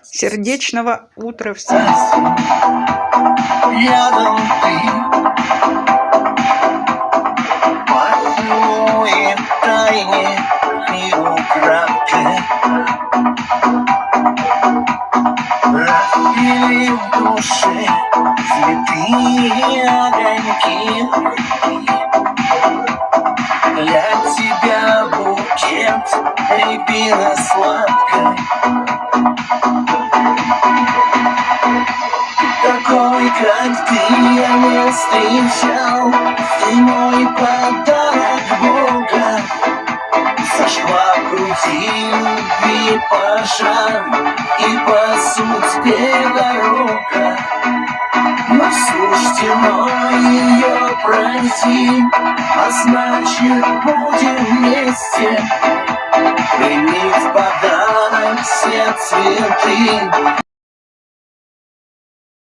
Сердечного утра всем. Рядом ты, поцелуи в тайне и украдкой. Разбили в душе святые огоньки. Для тебя букет рябины сладкой. Такой, как ты, я не встречал. Ты мой подарок Бога. Зажгла в груди любви пожар, и по судьбе дорога. Но суждено ее пройти, а значит будем вместе. Прими в подарок все цветы.